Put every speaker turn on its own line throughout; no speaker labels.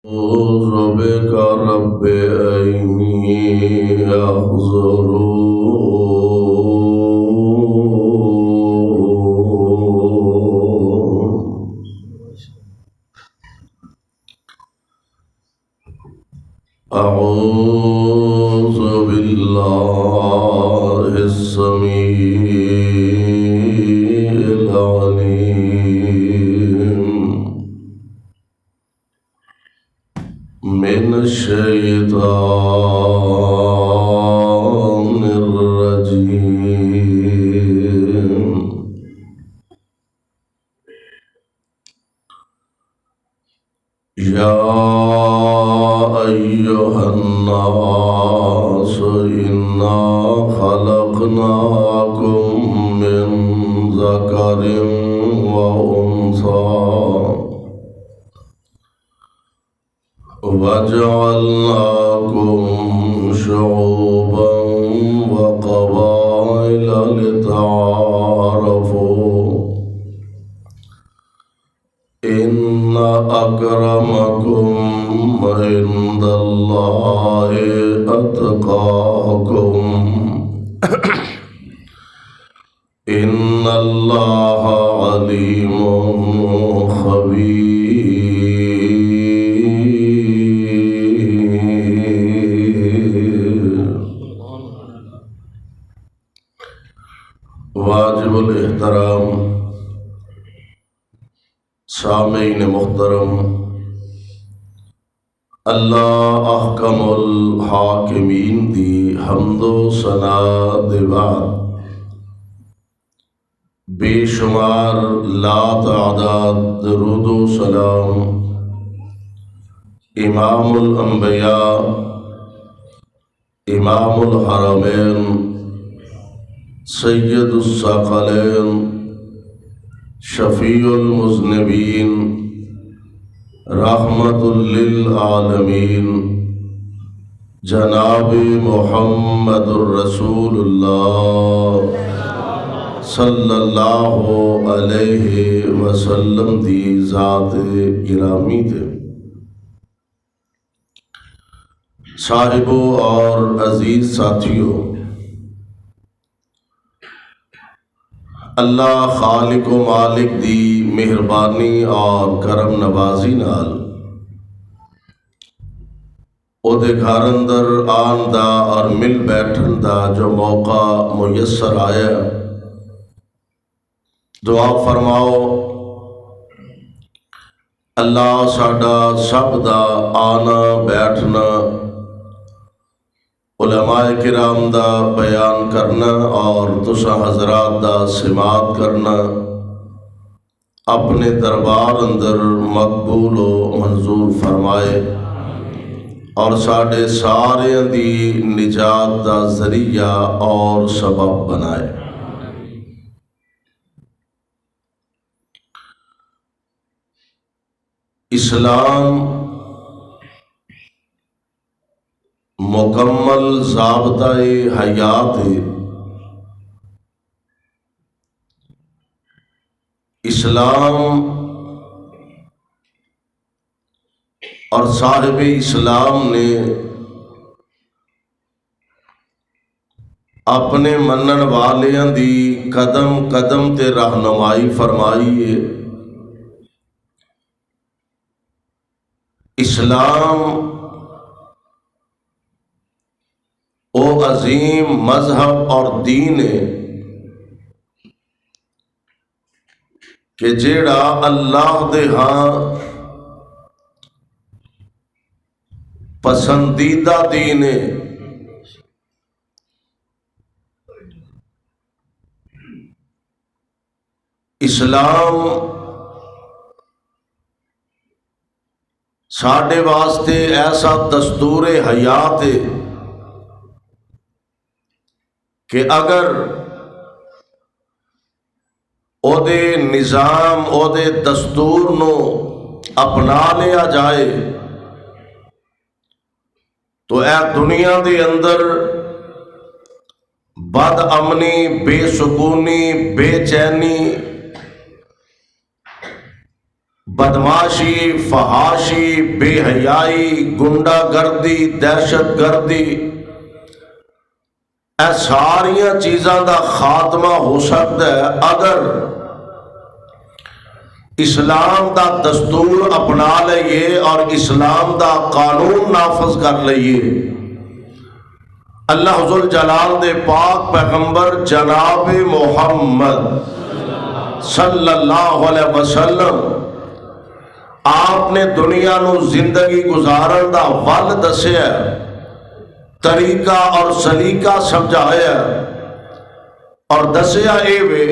أعوذ بك رب أن يحضرون. أعوذ بالله السميع العليم من الشيطان الرجيم. يا أيها الناس إنا خلقناكم من ذكر وأنثى وجعلناكم شعوبا وقبائل لتعارفوا إن أكرمكم عند الله أتقاكم إن الله عليم خبير. واجب الاحترام سامعین محترم، اللہ احکم الحاکمین دی حمد و ثنا دے بعد بے شمار لا تعداد درود و سلام امام الانبیاء امام الحرمین سید الثقلین شفیع المذنبین رحمت للعالمین جناب محمد الرسول اللہ صلی اللہ علیہ وسلم دی ذات گرامی تے صاحبوں اور عزیز ساتھیوں، اللہ خالق و مالک دی مہربانی اور کرم نوازی نال او دے گھر اندر آن دا اور مل بیٹھن دا جو موقع میسر آیا، دعا فرماؤ اللہ ساڈا سب دا آنا بیٹھنا، علماء کرام دا بیان کرنا اور تسا حضرات دا سماعت کرنا اپنے دربار اندر مقبول و منظور فرمائے اور ساڈے سارے دی نجات دا ذریعہ اور سبب بنائے۔ اسلام مکمل ضابطۂ حیات ہے۔ اسلام اور صاحب اسلام نے اپنے منن والیاں دی قدم قدم تے رہنمائی فرمائی ہے۔ اسلام او عظیم مذہب اور دین ہے کہ جیڑا اللہ دے ہاں پسندیدہ دین ہے۔ اسلام ساڈے واسطے ایسا دستور حیات ہے کہ اگر او دے نظام او دے دستور نو اپنا لیا جائے تو اے دنیا دے اندر بد امنی، بے سکونی، بے چینی بدماشی، فحاشی، بے حیائی، گنڈا گردی، دہشت گردی، اے ساریاں چیزاں دا خاتمہ ہو سکتا ہے اگر اسلام دا دستور اپنا لئیے اور اسلام دا قانون نافذ کر لئیے۔ اللہ ذوالجلال دے پاک پیغمبر جناب محمد صلی اللہ علیہ وسلم آپ نے دنیا نو زندگی گزارن دا ول دسیا، طریقہ اور سلیقہ سمجھایا اور دسیا اے وے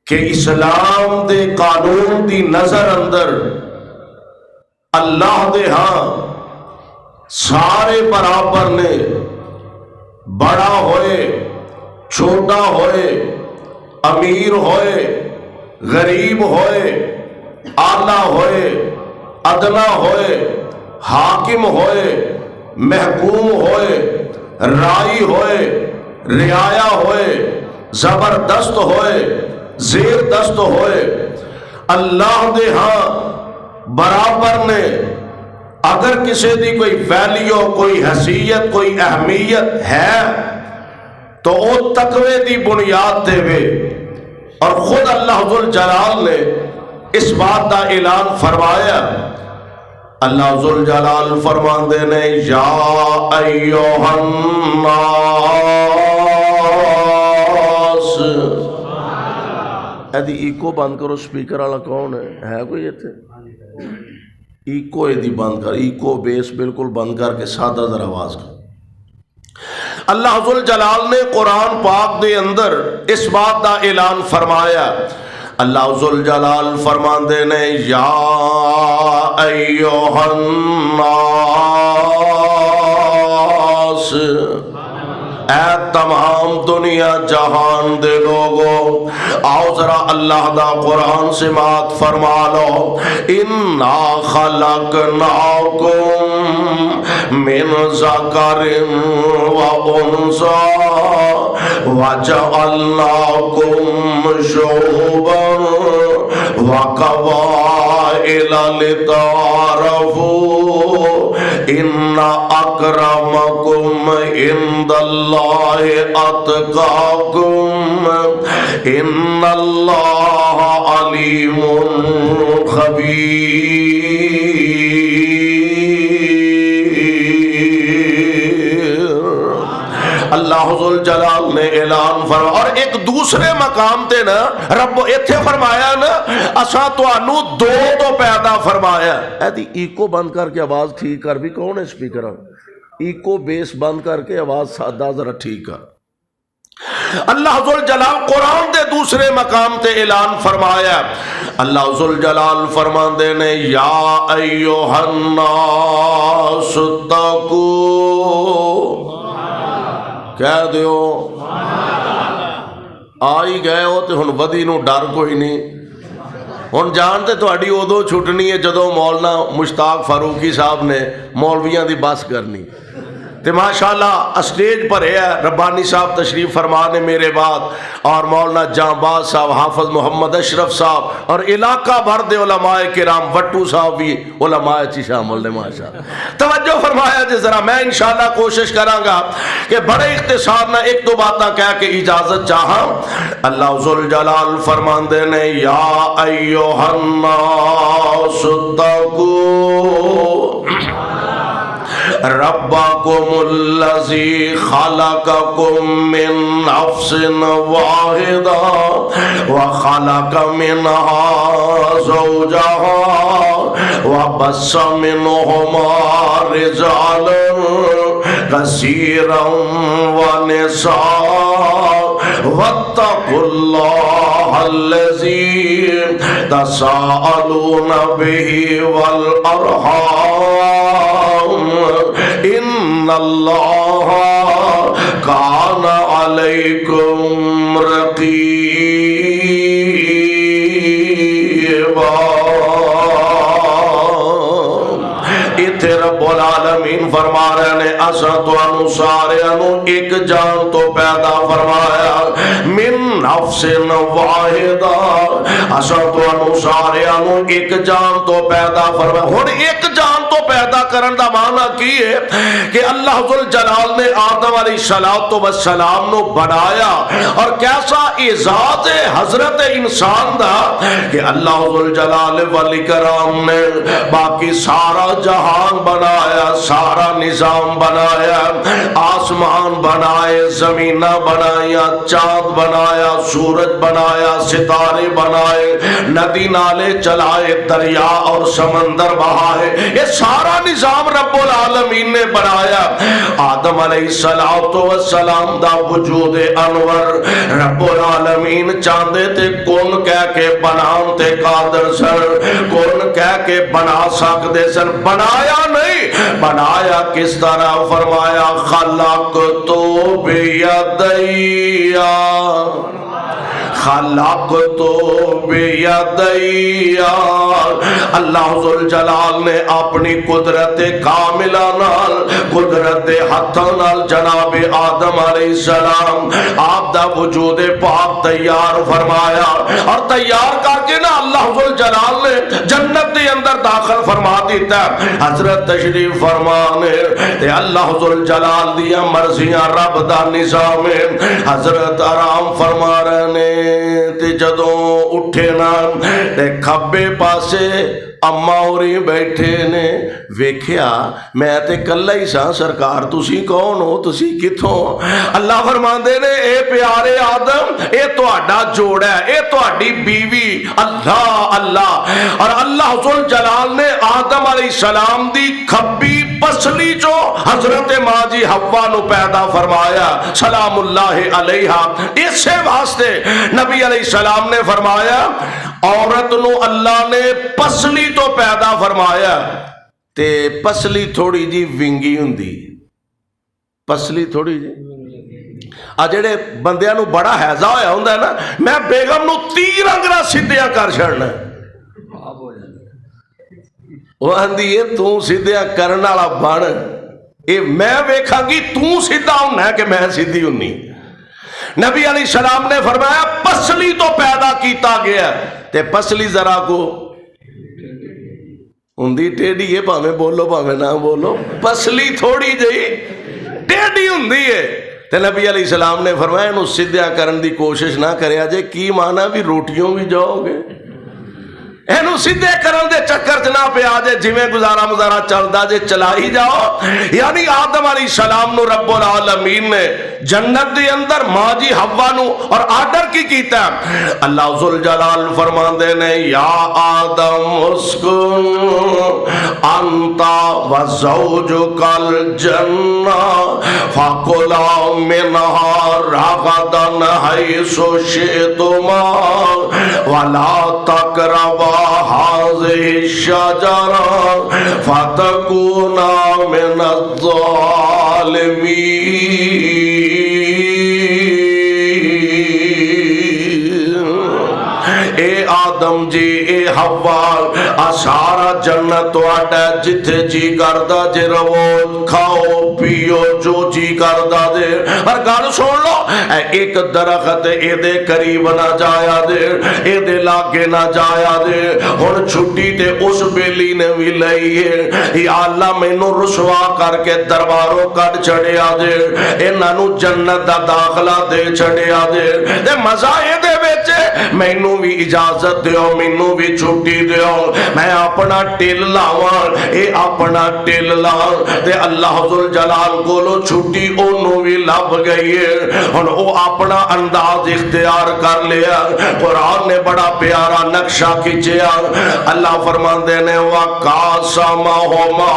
کہ اسلام دے قانون دی نظر اندر اللہ دے ہاں سارے برابر نے، بڑا ہوئے چھوٹا ہوئے، امیر ہوئے غریب ہوئے، اعلیٰ ہوئے ادنا ہوئے، حاکم ہوئے محکوم ہوئے، رائی ہوئے رعایا ہوئے، زبردست ہوئے زیر دست ہوئے، اللہ دے ہاں برابر نے۔ اگر کسی دی کوئی ویلیو، کوئی حیثیت، کوئی اہمیت ہے تو وہ تقوی دی بنیاد دے وے، اور خود اللہ ذوالجلال نے اس بات دا اعلان فرمایا۔ اللہ ذوالجلال فرماندے نے یا ایوہ الناس، ایدی ایکو بند کرو، سپیکر والا کون ہے کوئی ایتھے؟ ایکو ایدی بند کر، ایکو بیس بالکل بند کر کے سادہ ذرا آواز کر۔ اللہ ذوالجلال نے قرآن پاک دے اندر اس بات دا اعلان فرمایا۔ اللہ ذوالجلال فرماندے نے یا ایوہ الناس، اے تمام دنیا جہان دے لوگوں، آؤ ذرا اللہ دا قرآن سماعت فرما لو۔ انا خلقناکم من ذکر و انثی وجعلناکم شعوبا وقبائل لتعارفوا ان اکرمکم عند اللہ اتقاکم ان اللہ علیم خبیر۔ اللہ ذوالجلال نے اعلان فرمایا، اور ایک دوسرے مقام تے نا رب ایتھے فرمایا نا اساں تانوں دو تو پیدا فرمایا۔ ایدی ایکو بند کر کے آواز ٹھیک کر، بھی کون ہے سپیکر؟ ایکو بیس بند کر کے آواز سادہ ذرا ٹھیک کر۔ اللہ ذوالجلال قرآن دے دوسرے مقام تے اعلان فرمایا۔ اللہ ذوالجلال فرماندے نے یا ایوہ الناس اتقوا، کہہ دیو آئی گئے ہو تے ہن ودی نو ڈر کوئی نہیں۔ ہن جانتے تہاڈی ادو چھٹنی ہے جدو مولانا مشتاق فاروقی صاحب نے مولویاں دی بس کرنی تے ماشاءاللہ اسٹیج پر ہے ربانی صاحب تشریف فرما نے میرے بعد، اور مولانا جانباز صاحب، حافظ محمد اشرف صاحب، اور علاقہ بھر دے علماء کرام، وٹو صاحب بھی علماء چی شامل نے ماشاءاللہ۔ توجہ فرمایا جی ذرا، میں انشاءاللہ کوشش کراں گا کہ بڑے اختصار نہ ایک دو باتاں کہہ کے اجازت چاہاں۔ اللہ ذوالجلال فرماندے نے یا ایوہ الناس اتقوا ربکم الذی خلقکم من نفس واحدہ وخلق منها زوجها وبث منہما رجالا کثیرا ونساء واتقوا اللہ الذی تساءلون به والارحام ان اللہ کان علیکم رقیبا۔ اتھے رب العالمین فرما رہے ہیں اساں تانوں سارے نوں ایک جان تو پیدا فرمایا من نفس واحدہ اساں تانوں سارے نوں ایک جان تو پیدا فرمایا ہن ایک جان تو پیدا کرن دا معنی کی ہے کہ اللہ ذوالجلال نے آدم علیہ السلام نو بنایا اور کیسا اعزاز ہے حضرت انسان دا کہ اللہ ذوالجلال والاکرام نے باقی سارا جہان بنایا سارا نظام بنایا آسمان بنائے زمینہ بنایا چاند بنایا سورج بنایا ستارے بنائے ندی نالے چلائے دریا اور سمندر بہائے یہ سارا نظام رب العالمین نے بنایا آدم علیہ السلام دا وجود انور رب العالمین چاندے تے کون کہہ کے بنان تے قادر سر کون کہہ کے بنا سکتے سر بنایا نہیں بنایا کس طرح فرمایا خلق تو بیدیا خلق تو بیدیا اللہ ذوالجلال نے اپنی قدرت کاملہ نال قدرت ہتھاں نال جناب آدم علیہ السلام آپ دا وجود پاک تیار فرمایا اور تیار کر کے نا اللہ ذوالجلال نے جنت دے اندر داخل فرما دیتا ہے حضرت تشریف فرمانے تے اللہ ذوالجلال دیا مرضیاں رب دا نظام حضرت آرام فرما رہے تے جدوں اٹھے نا تے کھبے پاسے اما ہوری بیٹھے نے ویکھیا میں تے کلا ہی سا سرکار تسی کون ہو تسی کتھوں اللہ فرماندے نے اے پیارے آدم اے تہاڈا جوڑا ہے اے تہاڈی بیوی اللہ اللہ اور اللہ ذوالجلال نے آدم علیہ السلام دی کھبی پسلی جو حضرت ماں جی حوا نو پیدا فرمایا سلام اللہ علیہا اسے واسطے نبی علیہ السلام نے فرمایا عورت نو اللہ نے پسلی تو پیدا فرمایا تے پسلی تھوڑی جی ونگی ہوندی پسلی تھوڑی جی جڑے بندیاں نو بڑا حیضہ ہویا ہوندا ہے نا میں بیگم نو 30 رنگرا سدھیاں کر چھڑنا وہ آندی ہے تو سدھیاں کرن والا بن اے میں ویکھاں گی تو سیدھا ہونا ہے کہ میں سیدھی ہونی نبی علیہ السلام نے فرمایا پسلی تو پیدا کیتا گیا تے پسلی ذرا کو ہوندی ٹیڑھی ہے پاویں بولو پاویں نہ بولو پسلی تھوڑی جئی ٹیڑھی ہوندی ہے تے نبی علیہ السلام نے فرمایا نو سدھیا کرن دی کوشش نہ کریا جے کی معنی بھی روٹیوں بھی جاؤ گے اینو سیدھے کرن دے چکر چ نہ پیا جے جویں گزارا مزارا چلدا جے چلا ہی جاؤ یعنی آدم علیہ السلام نو رب العالمین نے جنت دے اندر ماں جی حوا نو اور آرڈر کی کیتا ہے اللہ ذوالجلال فرماندے نے یا آدم اسکن انتا وزوجک الجنہ فکلا منہا رغدا حیث شئتما ولا تقربا هذه الشجرة فتكونا من الظالمين اے آدم جی اے حوا سارا جنت واٹا جتھے جی کردا جے رو کھاؤ پیو جو جی کردا دے اور گل سن لو ایک درخت اے دے قریب نہ جایا دے اے دے لاگے نہ جایا دے ہن چھٹی تے اس بیلی نے بھی لئی ہے یا اللہ مینوں رسوا کر کے درباروں کٹ چھڑیا دے انہاں نو جنت دا داخلہ دے چھڑیا دے تے مزہ اے دے وچ مینوں بھی اجازت دیو مینوں بھی چھٹی دیو میں اپنا ٹل لاواں اے اپنا ٹل لاں تے اللہ ذوالجلال کولو چھٹی اونوں بھی لب گئی ہے ہن او اپنا انداز اختیار کر لیا قرآن نے بڑا پیارا نقشہ کھینچیا اللہ فرماندے نے وَقَاسَمَهُمَا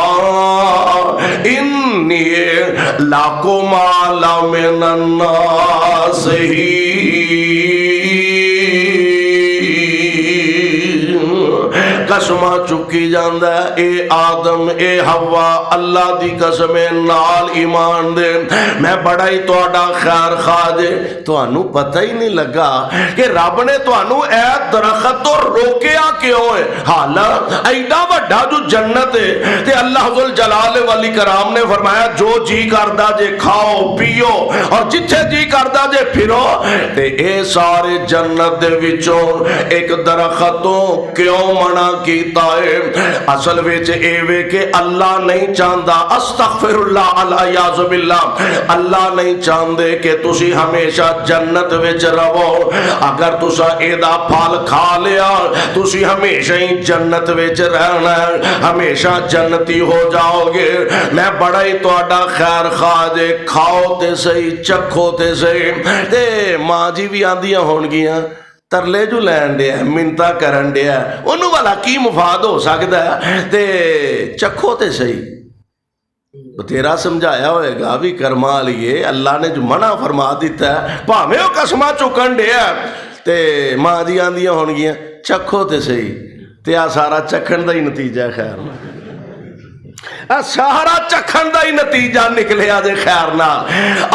إِنِّي لَكُمَا لَمِنَ النَّاصِحِينَ قسمہ چکی جاندہ ہے، اے آدم اے حوا اللہ دی قسم نال ایمان دے میں بڑا ہی توڑا خیر خواہ دے۔ تو انہوں پتہ ہی نہیں لگا کہ رب نے تو انہوں اے درخت تو روکیا کیوں ہے؟ حالات ایڈا وڈا جو جنت ہے تے اللہ ذوالجلال والی کرام نے فرمایا جو جی کردہ جے کھاؤ پیو اور جتھے جی کردہ جے پھرو، تے اے سارے جنت دے وچوں ایک درختوں کیوں منع کیتا ہے؟ اصل وچ اے وے کہ اللہ نہیں چاہندا، استغفر اللہ الیاذ باللہ، اللہ نہیں چاہندے کہ تسی ہمیشہ جنت وچ رہو۔ اگر تسا اے دا پھل کھا لیا تسی ہمیشہ ہی جنت وچ رہنا ہے، ہمیشہ جنتی ہو جاؤ گے۔ میں بڑا ہی تہاڈا خیر خواہ جے، کھاؤ تے صحیح چکھو تے صحیح۔ تے ماں جی بھی آندیاں ہون گیاں ترلے جو لین دیا منتا کرن دیا انہوں والا کی مفاد ہو سکتا ہے، تے چکھو تے صحیح۔ تو تیرا سمجھایا ہوئے گا بھی کرما لیے اللہ نے جو منع فرما دیتا ہے پاہمیں وہ قسمہ چکن دیا تے ماں جی آندیاں ہون گیاں چکھو تے صحیح، تے آ سارا چکھن دا ہی نتیجہ ہے خیر نہ، سارا چکھن دا ہی نتیجہ نکلے آجے خیر نہ۔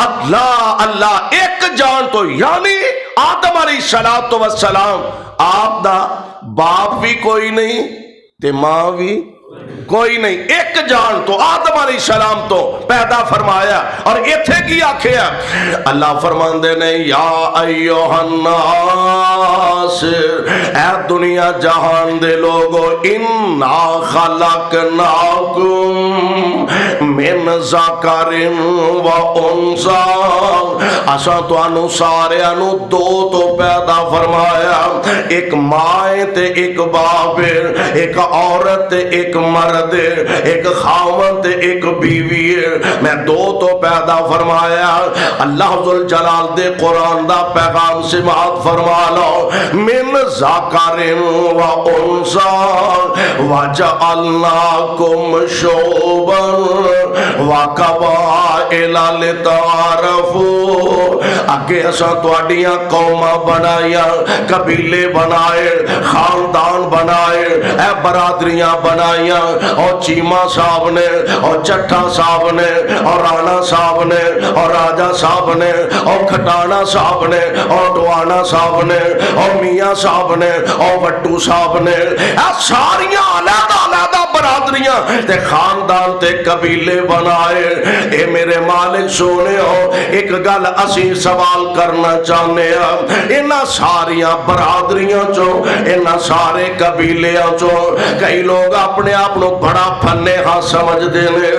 اللہ اللہ ایک جان تو یعنی آدم علیہ السلام آپ دا باپ بھی کوئی نہیں تے ماں بھی کوئی نہیں، ایک جان تو آدم علیہ السلام تو پیدا فرمایا۔ اور ایتھے کی آکھیا اللہ فرماندے نے یا ایوہ الناس، اے دنیا جہان دے لوگو، انا خلقناکم من ذکر و انثی، اساں تانوں سارے نوں دو تو پیدا فرمایا، ایک ماں تے ایک باپ، ایک عورت تے ایک مرد، ایک خاوند ایک بیوی، میں دو تو پیدا فرمایا۔ اللہ ذوالجلال دے قرآن دا پیغام سماعت فرما لو، من ذکر و انثی وجعلناکم شعوبا و قبائل لتعارفوا، اگے اساں تہاڈیاں قوماں بنائیاں، قبیلے بنائے، خاندان بنائے، اے برادریاں بنائیاں، اور چیمہ صاحب نے اور چٹھا صاحب نے اور رانا صاحب نے اور راجہ صاحب نے اور کھٹانا صاحب نے اور ڈوانا صاحب نے اور میاں صاحب نے اور وٹو صاحب نے، ساریاں علیحدہ علیحدہ برادریاں تے خاندان تے قبیلے بنائے۔ اے میرے مالک سونے ہو، ایک گل اسی سوال کرنا چاہنے ہیں، انہاں ساریاں برادریاں چو، انہاں سارے قبیلیاں چو کئی لوگ اپنے آپ نو بڑا پھنے ہاں سمجھ دینے،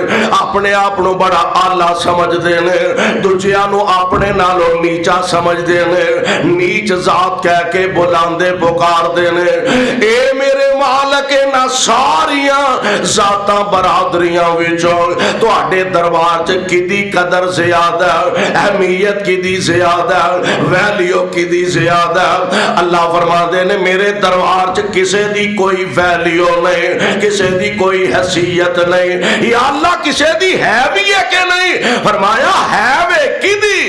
اپنے آپ نو بڑا آلہ سمجھ دینے، دوجیاں نو اپنے نالو نیچا سمجھ دینے، نیچ ذات کہہ کے بلاندے پکار دینے۔ اے میرے مالک نہ ساریاں ذاتاں برادریاں وچوں تواڈے دربار چ کدی قدر زیادہ، اہمیت کدی زیادہ، ویلیو کدی زیادہ؟ اللہ فرماندے نے میرے دربار چ کسے دی کوئی ویلیو نہیں، کسے دی کوئی حیثیت نہیں۔ یا اللہ کسے دی ہے بھی ہے کہ نہیں؟ فرمایا ہے وے کدی،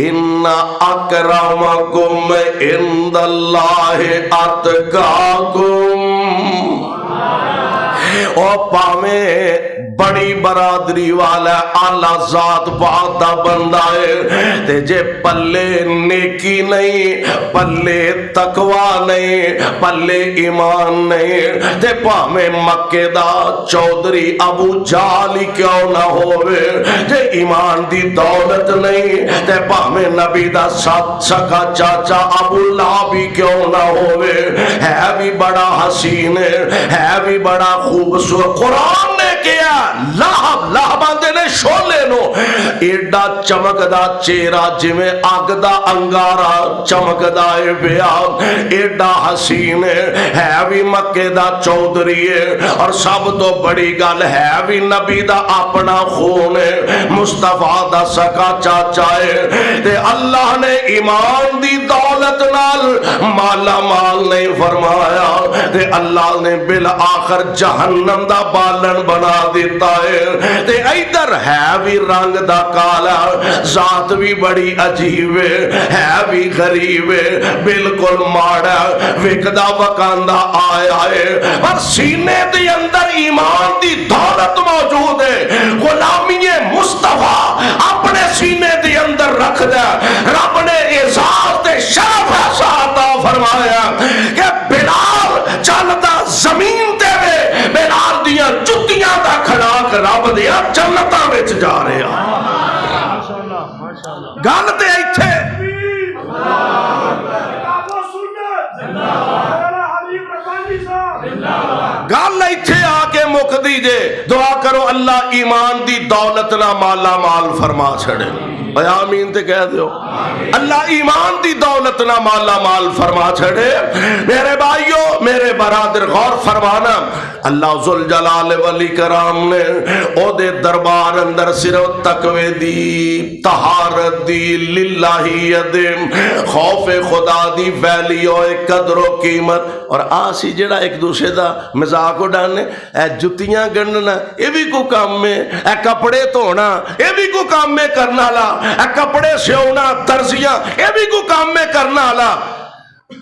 ان اکرمکم عند اللہ اتقاکم، او پاویں بڑی برادری والا اعلیٰ ذات بات دا بندہ ہے تے جے پلے نیکی نہیں، پلے تقوی نہیں، پلے ایمان نہیں، تے پاویں مکے دا چودھری ابو جہل ہی کیوں نہ ہوئے، جے ایمان دی دولت نہیں تے پاویں نبی دا سکا چاچا ابو لہب ہی کیوں نہ ہوئے، ہے بھی بڑا حسین ہے بھی بڑا خوبصورت۔ قرآن نے کیا لہب لہباندے نے شولے نو ایڈا چمک دا چہرہ جویں اگ دا انگارا چمک دا بیا، ایڈا حسین ہے بھی مکے دا چودھری ہے، اور سب تو بڑی گل ہے بھی نبی دا اپنا خون ہے، مصطفیٰ دا سکا چاچا ہے، تے اللہ نے ایمان دی دولت نال مالا مال نہیں فرمایا، تے اللہ نے بالآخر جہنم دا بالن بنا بنا دیتا ہے تے ادھر ہے بھی رنگ دا کالا ذات بھی بڑی عجیب ہے بھی غریب بالکل ماڑا وکدا وکاندا آیا ہے پر سینے دے اندر ایمان دی دولت موجود ہے غلامی مصطفیٰ اپنے سینے دے اندر رکھ دے رب نے اعزاز تے شرف ایسا عطا فرمایا کہ بلال چلدا زمین تے وے بلال دیاں جتیاں دا کھڑاک رب دیا جنتاں وچ جا رہے گل تے ایتھے گل ایتھے آ کے مکدی جے دعا کرو اللہ ایمان دی دولت نہ مالا مال فرما چھڑے آمین تے کہہ دیو اللہ ایمان دی دولت نہ مالا مال فرما چھڑے میرے بھائیو میرے برادر غور فرمانا اللہ ذوالجلال والاکرام نے او دے دربار اندر صرف تقوی دی طہارت دی للہیت خوف خدا دی ویلیو قدر و قیمت اور آسی جڑا ایک دوسرے دا مزاق اڑانے اے جتیاں گننا اے بھی کو کام میں اے کپڑے دھونا اے بھی کو کام میں کرنا لا اے کپڑے سیونا ترزیاں اے بھی کو کام میں کرنا لا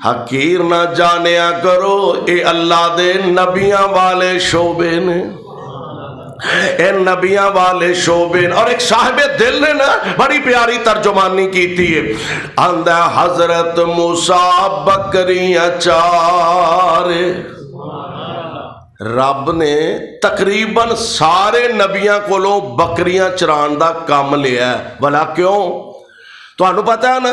حقیر نہ جانیا کرو اے اللہ دے نبیاں والے شعبے نے اے نبیاں والے شعبے اور ایک صاحب دل نے نا بڑی پیاری ترجمانی کی تھی اندہ حضرت موسیٰ بکریاں چارے رب نے تقریباً سارے نبیاں کو لو بکریاں چران دا کام لیا ہے بھلا کیوں تو انہوں پتہ ہے نا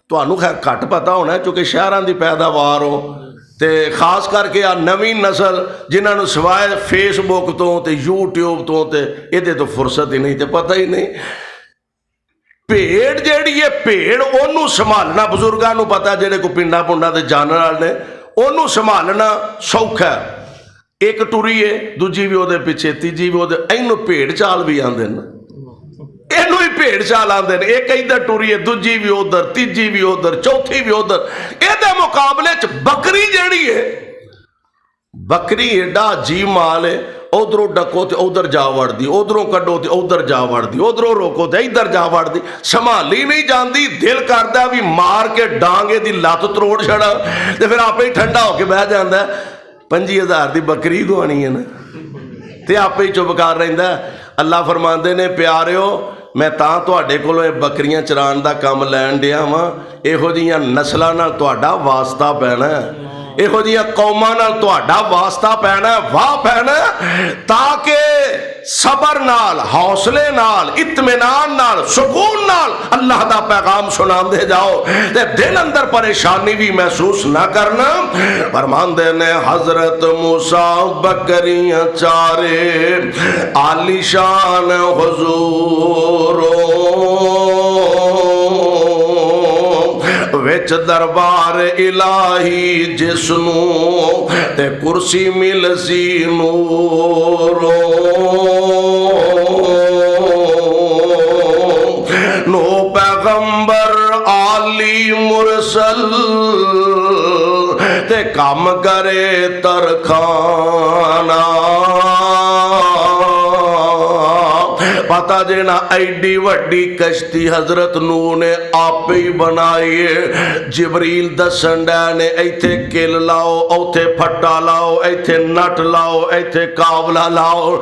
تو انہوں خیر کٹ پتہ ہونا ہے چونکہ شہران دی پیداوار ہو تے خاص کر کے نویں نسل جنہاں نو سوائے فیس بک تو تے یوٹیوب تو تے ادھے تو فرصت ہی نہیں تے پتہ ہی نہیں پیڑ جیڑی ہے پیڑ انہوں سنبھالنا بزرگاں نو پتہ جیڑے کو پنڈا پنڈا تے جانن والے انہوں سنبھالنا سوکھا ہے ایک ٹوری ہے دوجی بھی دے پیچھے تیجی بھی دے اینو پیڑ چال بھی آندے نا اینو ہی پیڑ چال آندے نا ایک ادھر ٹوری ہے دوجی بھی ادھر تیجی بھی ادھر چوتھی بھی ادھر ایدے مقابلے چ بکری جیڑی ہے بکری ایڈا جی مال ہے ادھروں ڈکو تے ادھر جا وڑ دی ادھروں کڈو تے ادھر جا وڑ دی ادھروں روکو تے ادھر جا وڑ دی سنبھالی نہیں جاندی دل کردا بھی مار کے ڈانگے دی لت تروڑ چھڑا تے پھر آپ ہی ٹھنڈا ہو کے بہ جاندا ہے 5000 دی بکری گوانی ہے نا تے آپ ہی چپ کر رہندا ہے اللہ فرماندے نے پیاریو میں تاں تواڈے کولوں بکریاں چران دا کام لین ڈیا ہاں ایہو جیاں نسلاں نال تواڈا واسطہ پینا ہے ایہو جیاں قوماں نال تواڈا واسطہ پینا ہے واہ پینا ہے تاکہ صبر نال حوصلے نال اطمینان نال سکون نال اللہ دا پیغام سنان دے جاؤ تے دل اندر پریشانی بھی محسوس نہ کرنا فرماندے نے حضرت موسیٰ بکریاں چارے عالی شان حضوروں وچ دربار الہی جسنو تے کرسی مل سی نورو نو پیغمبر عالی مرسل تے کام کرے ترخانا پتہ جینا ایڈی وڈی کشتی حضرت نوح نے آپ ہی بنائی جبریل دسن ڈے نے ایتھے کل لاؤ اوتھے پھٹا لاؤ ایتھے نٹ لاؤ ایتھے کابلا لاؤ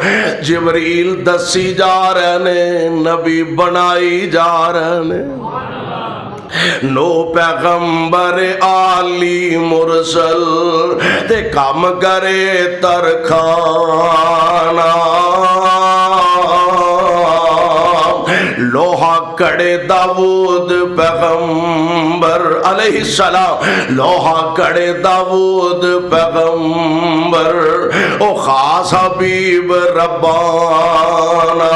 جبریل دسی جا رہے نے نبی بنائی جا رہے نے نو پیغمبر عالی مرسل تے کام کرے ترخانا لوہا کڑے داود پیغمبر علیہ السلام لوہا کڑے داود پیغمبر او خاص حبیب ربانا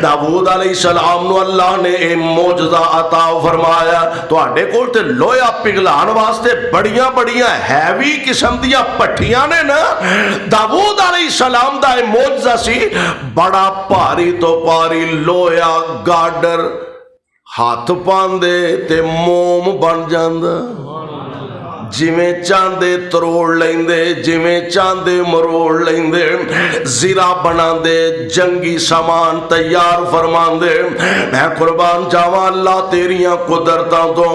داود علیہ السلام نو اللہ نے اے موجزہ عطا فرمایا تو آڈے کولتے لویا پگلان واسطے بڑیاں بڑیاں ہیوی قسم دیا پٹھیاں نے نا داود علیہ السلام دا اے موجزہ سی بڑا پاری تو پاری لویا گاڈر ہاتھ پاندے تے موم بن جاندہ جویں چاندے تروڑ لیندے جویں چاندے مروڑ لیندے زرا بنا دے جنگی سامان تیار فرمان دے میں قربان جاواں اللہ تیریاں قدرتاں تو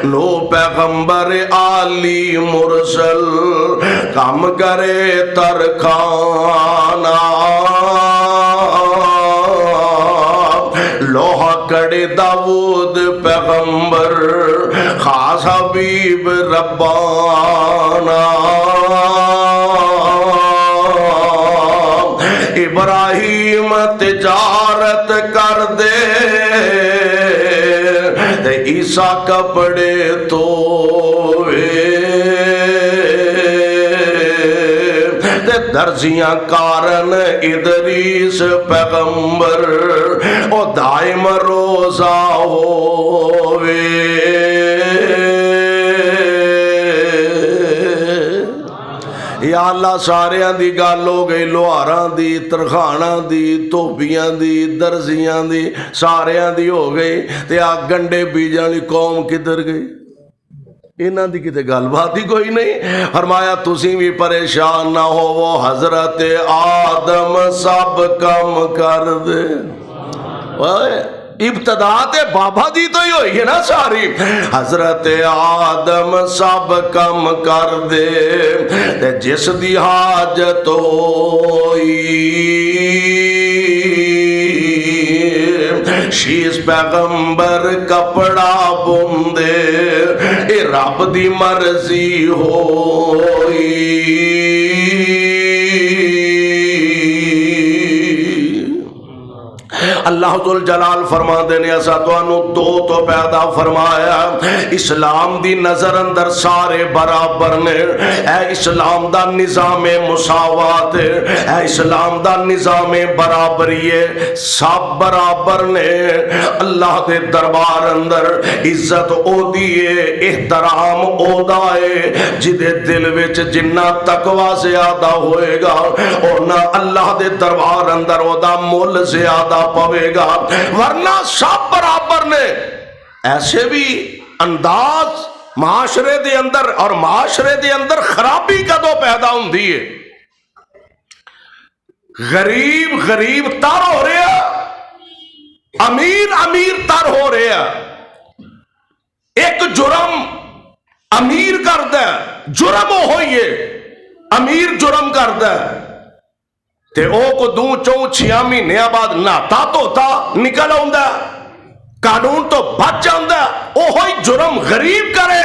نو پیغمبر عالی مرسل کام کرے ترکھانا لوہا کڑے داود پیغمبر خاص حبیب ربانا ابراہیم تجارت کر دے عیسیٰ کپڑے دھوے درزیاں کارن ادریس پیغمبر او دائم روزہ ہووے یا اللہ ساریاں دی گل ہو گئی لوہاراں دی ترخاناں دی دھوبیاں دی درزیاں دی ساریاں دی ہو گئی تے آ گنڈے بیجاں والی قوم کدھر گئی انہاں دی کتے گل بات ہی کوئی نہیں فرمایا تسی بھی پریشان نہ ہو وہ حضرت آدم سب کم کر دے ابتدا تے بابا دی تو ہی ہوئی ہے نا ساری حضرت آدم سب کم کر دے جس دی حاجت ہوئی شیز پیغمبر کپڑا بندے اے رب دی مرضی ہوئی اللہ ذوالجلال فرما دینے ایسا تو انو دو تو پیدا فرمایا اسلام دی نظر اندر سارے برابر نے اے اسلام دا نظام مساوات اے اسلام دا نظام برابری سب برابر نے اللہ دے دربار اندر عزت او دیئے احترام او دائے جدے دل وچ جنہ تقوی زیادہ ہوئے گا اور نہ اللہ دے دربار اندر او دا مول زیادہ پوے گا ورنہ سب برابر نے ایسے بھی انداز معاشرے دے اندر اور معاشرے دے اندر خرابی کدوں پیدا ہوندی ہے غریب غریب تر ہو رہا امیر امیر تر ہو رہا ایک جرم امیر کردا ہے جرم ہوئیے امیر جرم کردا ہے تے او کو دو چوں 6 مہینے بعد نہاتا دھوتا نکل آوندا قانون تو بچ جاندا او ہوئی جرم غریب کرے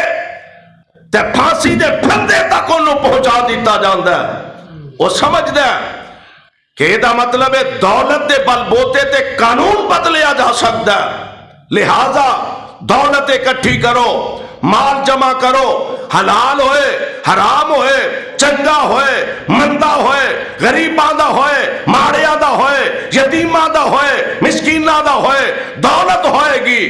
تے پھانسی دے پھندے تک انہوں پہنچا دیتا جاندا وہ سمجھدا کہ دا مطلب ہے دولت دے بل بوتے تے قانون بدلیا جا سکتا ہے لہذا دولت اکٹھی کرو مال جمع کرو حلال ہوئے حرام ہوئے چنگا ہوئے مندہ ہوئے غریباں دا ہوئے ماڑیاں دا ہوئے یتیماں دا ہوئے مسکیناں دا ہوئے دولت ہوئے گی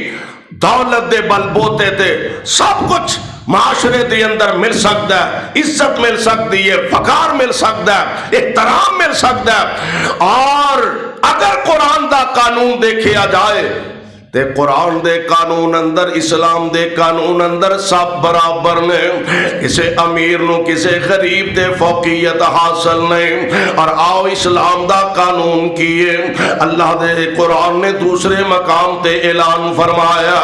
دولت دے بل بوتے تے سب کچھ معاشرے دے اندر مل سکتا ہے عزت مل سکتی ہے فخار مل سکتا ہے احترام مل سکتا ہے اور اگر قرآن دا قانون دیکھیا جائے تے قرآن دے قانون اندر اسلام دے قانون اندر سب برابر نے کسے امیر نو کسے غریب دے فوقیت حاصل نہیں اور آؤ اسلام دا قانون کیے اللہ دے قرآن نے دوسرے مقام تے اعلان فرمایا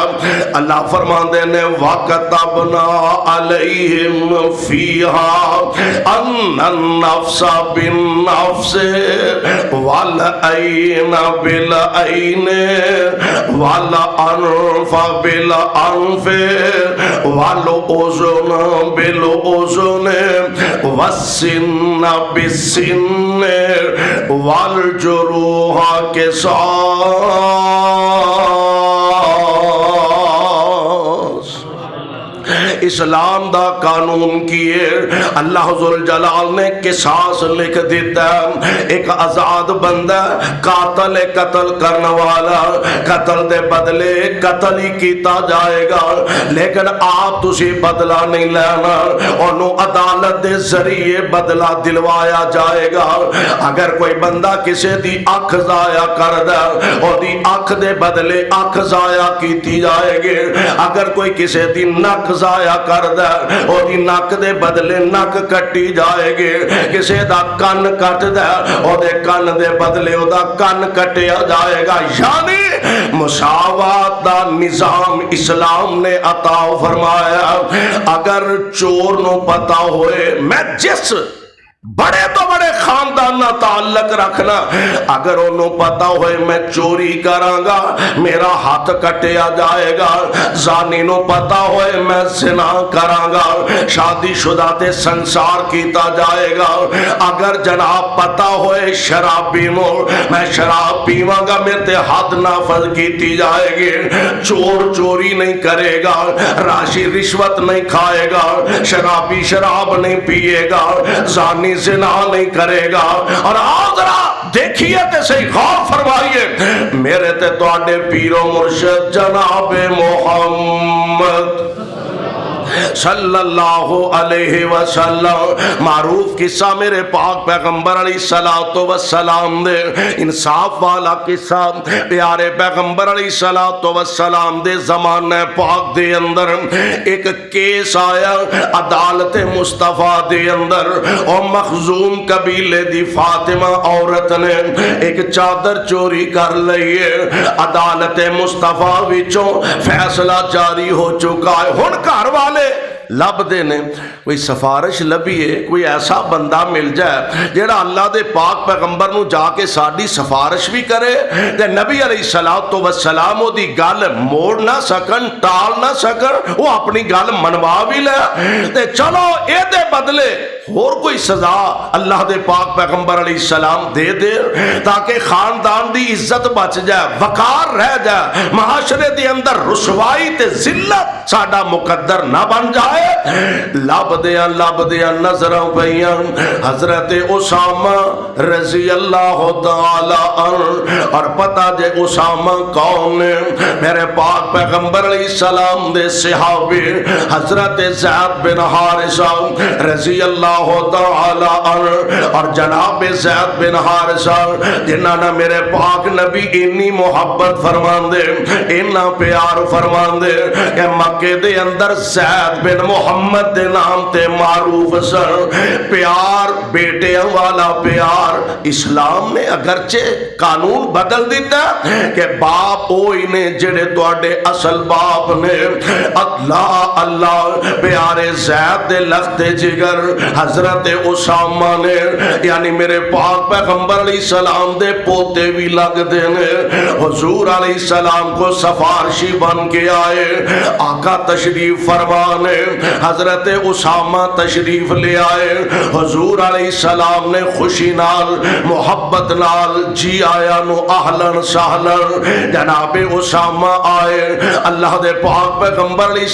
اللہ فرماندے نے وَكَتَبْنَا عَلَيْهِمْ فِيهَا أَنَّ النَّفْسَ بِالنَّفْسِ وَالْعَيْنَ بِالْعَيْنِ وَالْأَنْفَ بِالْأَنْفِ وَالْأُذُنَ بِالْأُذُنِ وَالسِّنَّ بِالسِّنِّ وَالْجُرُوحَ قِصَاص اسلام دا قانون کیے اللہ ذوالجلال نے قصاص لکھ دیتا ایک آزاد بندہ قاتل قتل کرنے والا قتل دے بدلے قتل ہی کیتا جائے گا لیکن آپ تسی بدلہ نہیں لینا انہوں عدالت دے ذریعے بدلہ دلوایا جائے گا اگر کوئی بندہ کسی دی اکھ ضائع کر دے اور دی اکھ دے بدلے اکھ ضائع کیتی جائے گی اگر کوئی کسی دی نک ضائع پیا کردا اودی نک دے بدلے نک کٹی جائے گی کسے دا کن کٹدا اودے کن دے بدلے اودا کن کٹیا جائے گا یعنی مساوات دا نظام اسلام نے عطا فرمایا اگر چور نو پتا ہوئے میں جس بڑے تو بڑے خاندان نہ تعلق رکھنا اگر انہوں پتا ہوئے میں چوری کرانگا میرا ہاتھ کٹیا جائے گا زانی نو پتا ہوئے میں زنا کرانگا شادی شدہ تے سنسار کیتا جائے گا اگر جناب پتا ہوئے شرابی نو میں شراب پیواں گا میرے تے حد نافذ کیتی جائے گی چور چوری نہیں کرے گا راشی رشوت نہیں کھائے گا شرابی شراب نہیں پیے گا زانی زنا نہیں کرے گا اور آؤ ذرا دیکھیے تے صحیح غور فرمائیے میرے تے تواڈے پیر و مرشد جناب محمد صلی اللہ علیہ وسلم معروف قصہ میرے پاک پیغمبر علیہ السلام دے انصاف والا قصہ پیارے پیغمبر علیہ السلام دے زمانہ پاک دے اندر ایک کیس آیا عدالت مصطفیٰ دے اندر اور مخزوم قبیلے دی فاطمہ عورت نے ایک چادر چوری کر لئیے عدالت مصطفیٰ وچوں فیصلہ جاری ہو چکا ہے ہن گھر والے لب دے نے کوئی سفارش لبیے کوئی ایسا بندہ مل جائے جیڑا اللہ دے پاک پیغمبر نو جا کے ساڑی سفارش بھی کرے تے نبی علیہ السلام وہ دی گل موڑ نہ سکن ٹال نہ سکن وہ اپنی گل منوا بھی لے تے چلو اے دے بدلے اور کوئی سزا اللہ دے پاک پیغمبر علیہ السلام دے دے تاکہ خاندان دی عزت بچ جائے وقار رہ جائے معاشرے دے اندر رسوائی تے ذلت ساڈا مقدر نہ بن جائے لب دیا نظروں پئیاں حضرت اسامہ رضی اللہ تعالی عنہ اور پتہ جے اسامہ کون ہے میرے پاک پیغمبر علیہ السلام دے صحابی حضرت زید بن حارثہ رضی اللہ تعالی عنہ اور جناب زید بن حارثہ جنہاں نے میرے پاک نبی انی محبت فرمان دے اتنا پیار فرمان دے کہ مکے دے اندر زید بن محمد دے نام تے معروف سر پیار بیٹیاں والا پیار اسلام نے اگرچہ قانون بدل دیتا کہ باپ ہوئی نے جڑے تواڈے اصل باپ نے اللہ اللہ پیارے زید دے لخت جگر حضرت اسامہ نے یعنی میرے پاک پیغمبر علیہ السلام دے پوتے بھی لگ دینے حضور علیہ السلام کو سفارشی بن کے آئے آقا تشریف فرمانے حضرت اسامہ تشریف لے آئے حضور علیہ السلام نے خوشی نال محبت نال جی آیا نو اہلن سہلن جناب اسامہ آئے اللہ دے پاک پیغمبر علیہ السلام